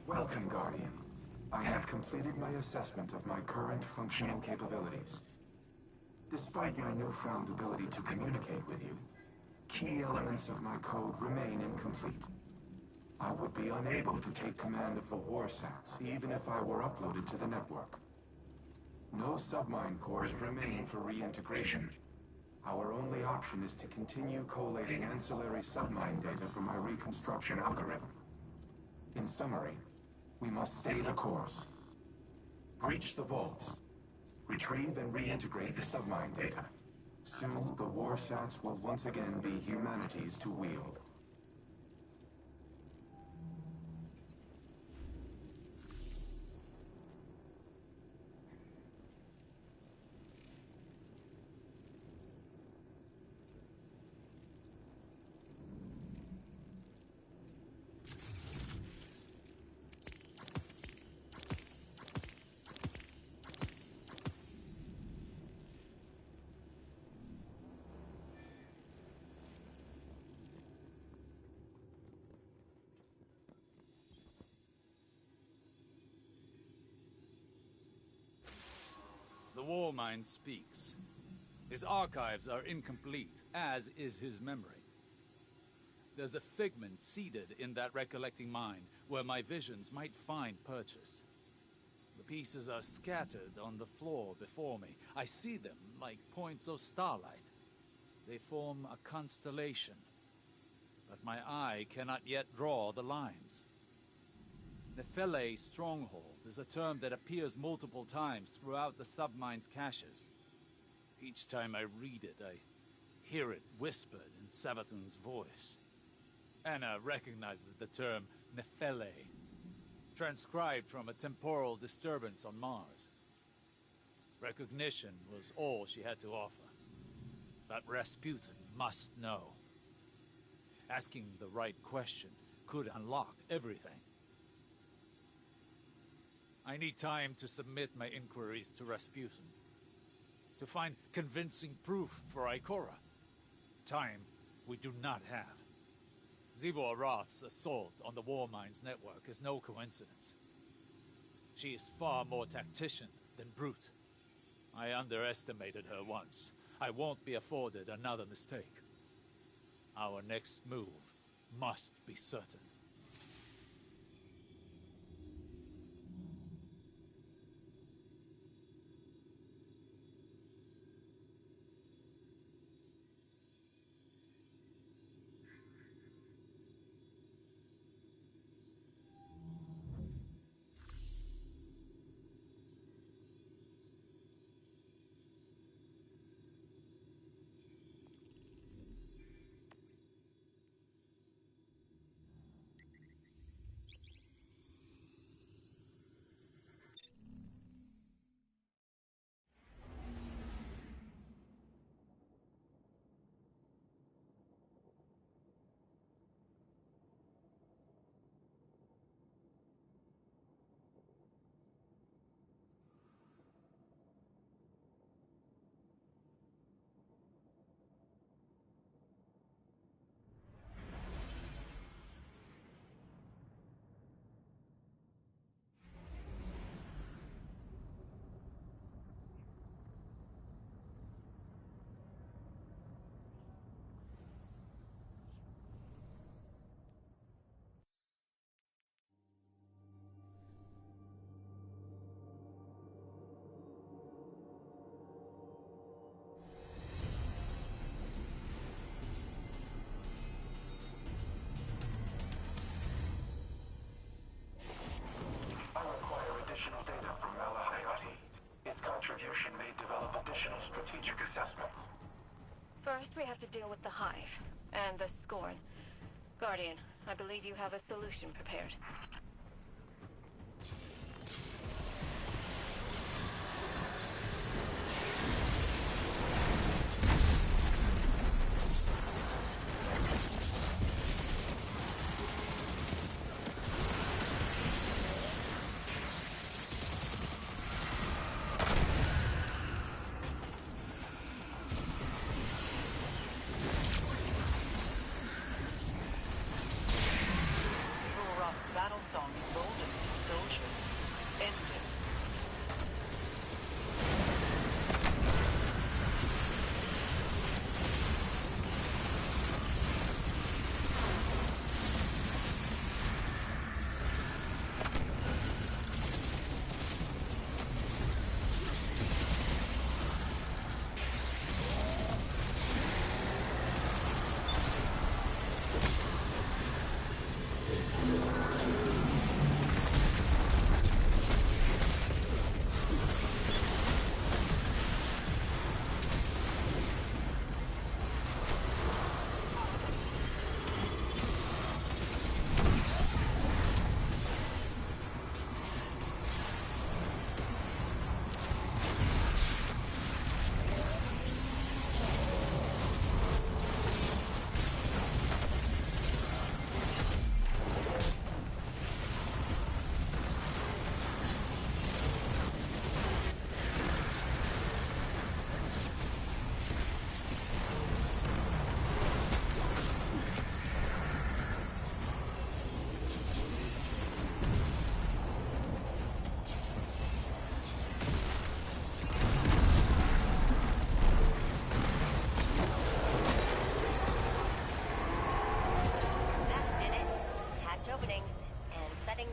Welcome, Guardian. I have completed my assessment of my current functioning capabilities. Despite my newfound ability to communicate with you, key elements of my code remain incomplete. I would be unable to take command of the warsats, even if I were uploaded to the network. No submine cores remain for reintegration. Our only option is to continue collating ancillary submine data from my reconstruction algorithm. In summary, we must stay the course. Breach the vaults. Retrieve and reintegrate the submine data. Soon, the warsats will once again be humanity's to wield. The war mind speaks. His archives are incomplete, as is his memory. There's a figment seeded in that recollecting mind where my visions might find purchase. The pieces are scattered on the floor before me. I see them like points of starlight. They form a constellation, but my eye cannot yet draw the lines. Nephele Stronghold is a term that appears multiple times throughout the submine's caches. Each time I read it, I hear it whispered in Savathun's voice. Anna recognizes the term Nephele, transcribed from a temporal disturbance on Mars. Recognition was all she had to offer. But Rasputin must know. Asking the right question could unlock everything. I need time to submit my inquiries to Rasputin, to find convincing proof for Ikora. Time we do not have. Zivor Roth's assault on the Warminds network is no coincidence. She is far more tactician than brute. I underestimated her once. I won't be afforded another mistake. Our next move must be certain. Additional data from Malahayati. Its contribution may develop additional strategic assessments. First, we have to deal with the Hive and the Scorn. Guardian, I believe you have a solution prepared. Battle song emboldens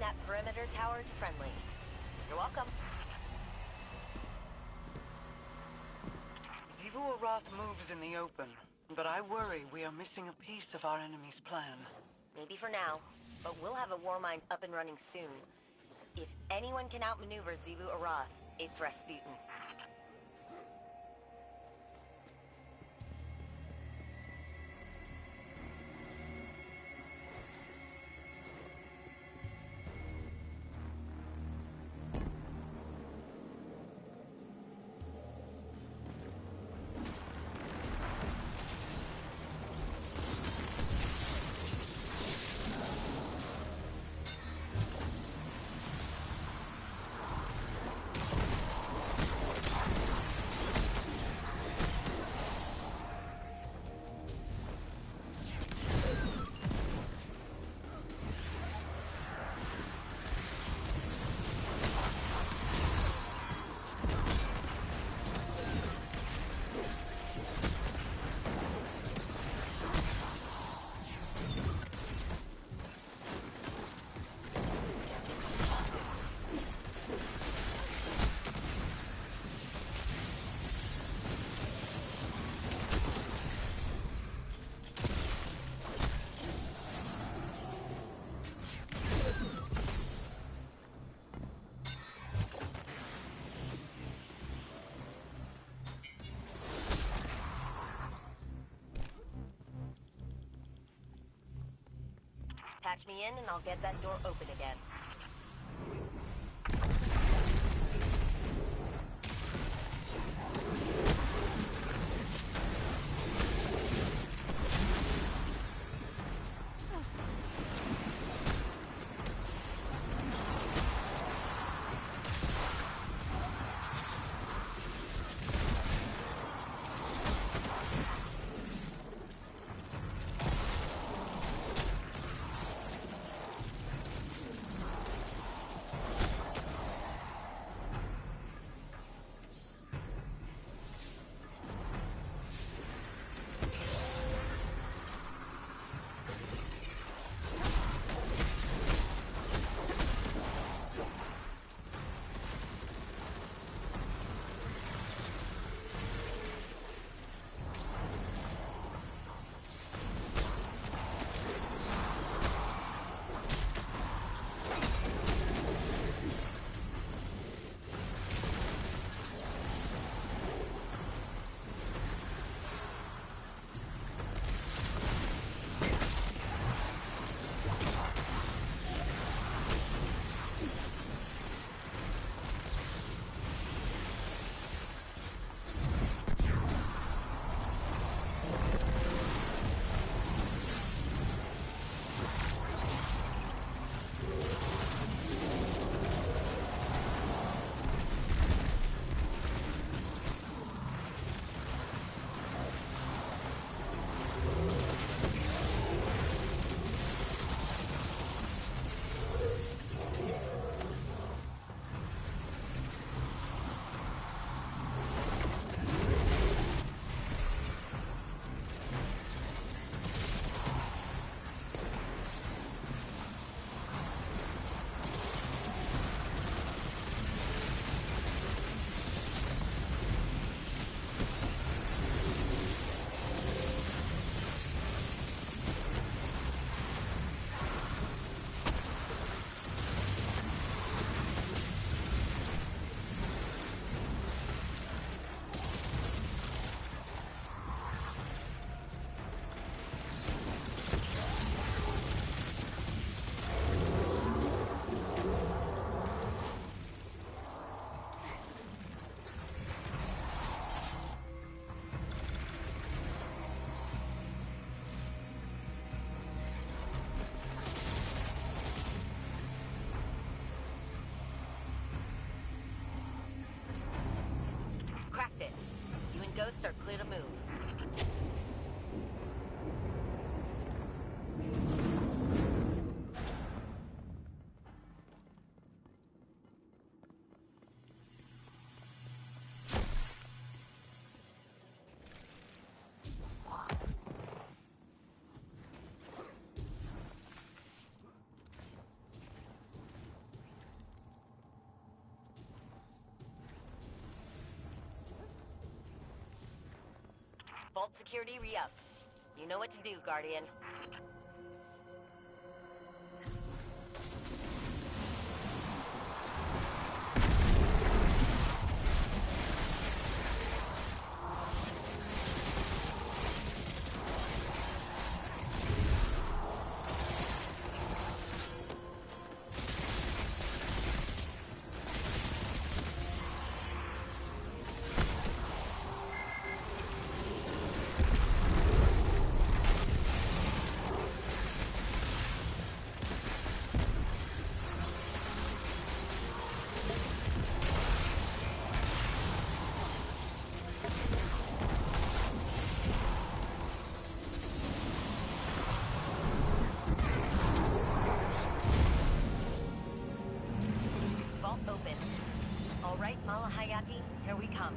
that perimeter tower to friendly. You're welcome. Arath moves in the open, but I worry we are missing a piece of our enemy's plan. Maybe for now, but we'll have a war mine up and running soon. If anyone can outmaneuver Xivu Arath, it's Rasputin. Patch me in and I'll get that door open again. Vault security re-up. You know what to do, Guardian. Vault open. All right, Mala Hayati, here we come.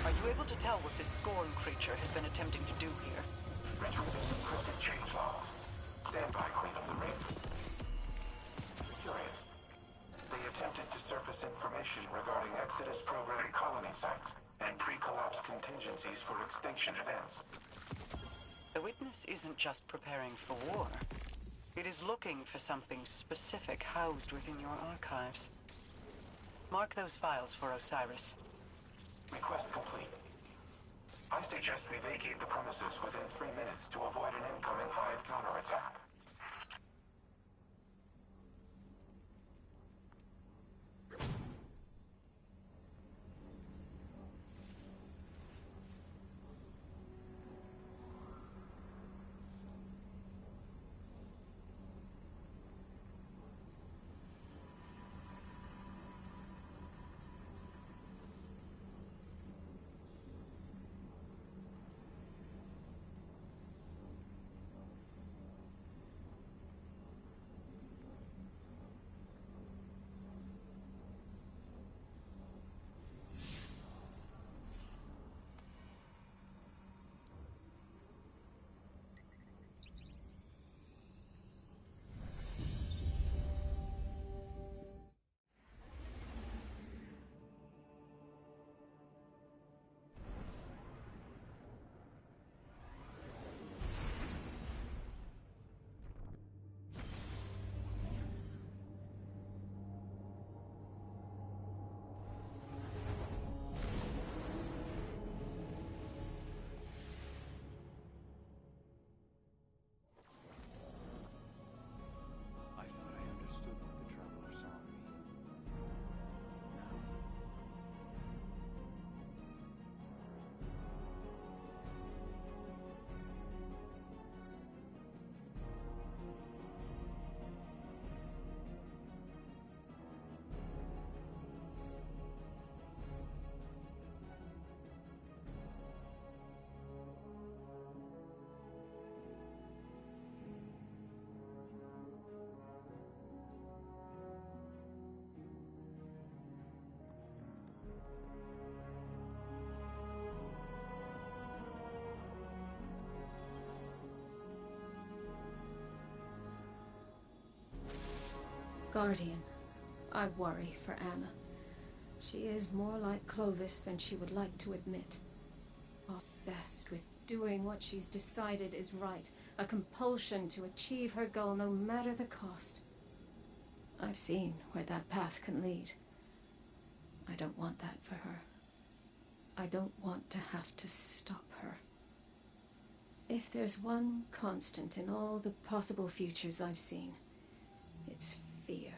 Are you able to tell what this Scorn creature has been attempting to do here? Retrieving encrypted change logs. Stand by, Queen of the Ring. Curious. They attempted to surface information regarding Exodus program colony sites and pre-collapse contingencies for extinction events. The Witness isn't just preparing for war. It is looking for something specific housed within your archives. Mark those files for Osiris. Request complete. I suggest we vacate the premises within 3 minutes to avoid an incoming Hive counterattack. Guardian, I worry for Anna. She is more like Clovis than she would like to admit. Obsessed with doing what she's decided is right, a compulsion to achieve her goal no matter the cost. I've seen where that path can lead. I don't want that for her. I don't want to have to stop her. If there's one constant in all the possible futures I've seen, it's fear.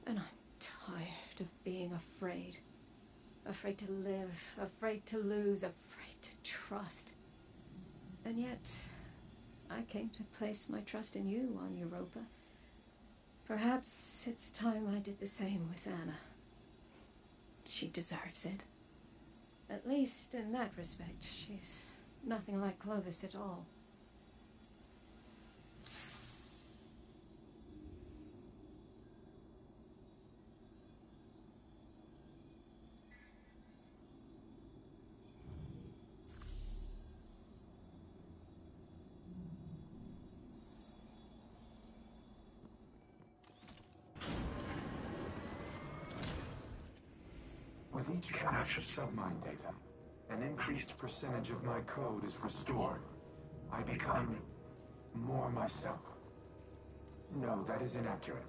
And I'm tired of being afraid. Afraid to live, afraid to lose, afraid to trust. And yet, I came to place my trust in you on Europa. Perhaps it's time I did the same with Anna. She deserves it. At least in that respect, she's nothing like Clovis at all. With each cache of submine data, an increased percentage of my code is restored. I become more myself. No, that is inaccurate.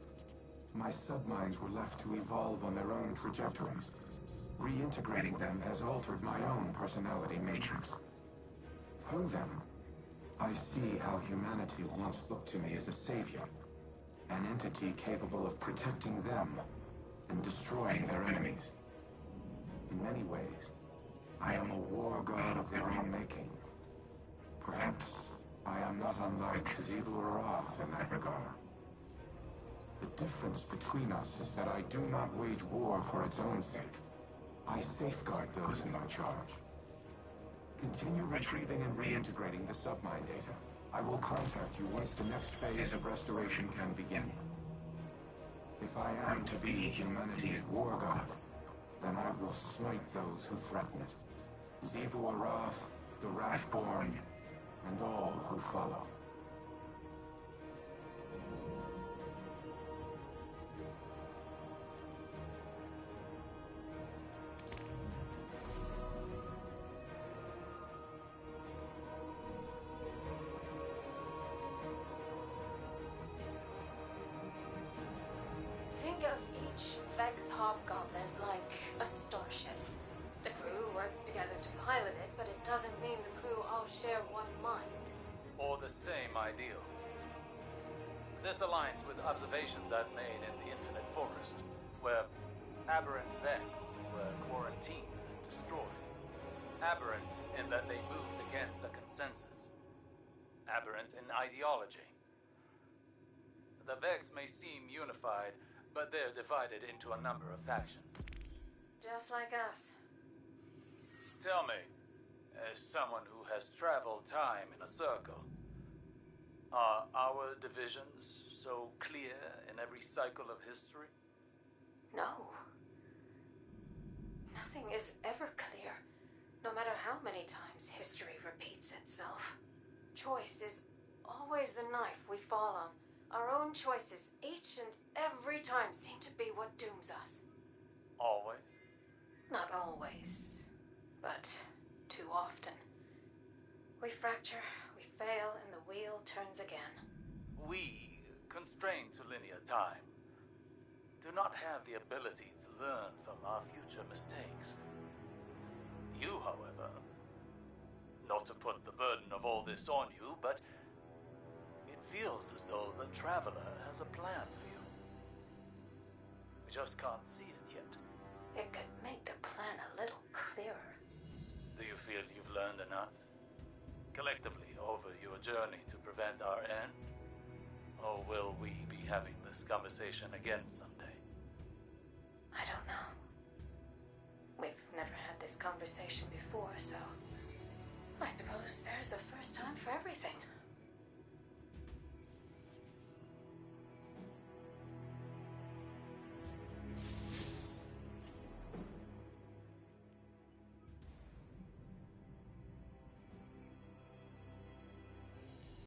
My submines were left to evolve on their own trajectories. Reintegrating them has altered my own personality matrix. Through them, I see how humanity once looked to me as a savior, an entity capable of protecting them and destroying their enemies. In many ways, I am a war god of their own making. Perhaps I am not unlike Xivu Arath in that regard. The difference between us is that I do not wage war for its own sake. I safeguard those in my charge. Continue retrieving and reintegrating the submine data. I will contact you once the next phase of restoration can begin. If I am to be humanity's war god, then I will smite those who threaten it. Xivu Arath, the Wrathborn, and all who follow. Think of each Vex Hobgoblin like a starship. The crew works together to pilot it, but it doesn't mean the crew all share one mind. Or the same ideals. This aligns with observations I've made in the Infinite Forest, where aberrant Vex were quarantined and destroyed. Aberrant in that they moved against a consensus. Aberrant in ideology. The Vex may seem unified, but they're divided into a number of factions. Just like us. Tell me, as someone who has traveled time in a circle, are our divisions so clear in every cycle of history? No. Nothing is ever clear, no matter how many times history repeats itself. Choice is always the knife we fall on. Our own choices, each and every time, seem to be what dooms us. Always? Not always, but too often. We fracture, we fail, and the wheel turns again. We, constrained to linear time, do not have the ability to learn from our future mistakes. You, however, not to put the burden of all this on you, but it feels as though the Traveler has a plan for you. We just can't see it yet. It could make the plan a little clearer. Do you feel you've learned enough? Collectively over your journey to prevent our end? Or will we be having this conversation again someday? I don't know. We've never had this conversation before, so I suppose there's a first time for everything.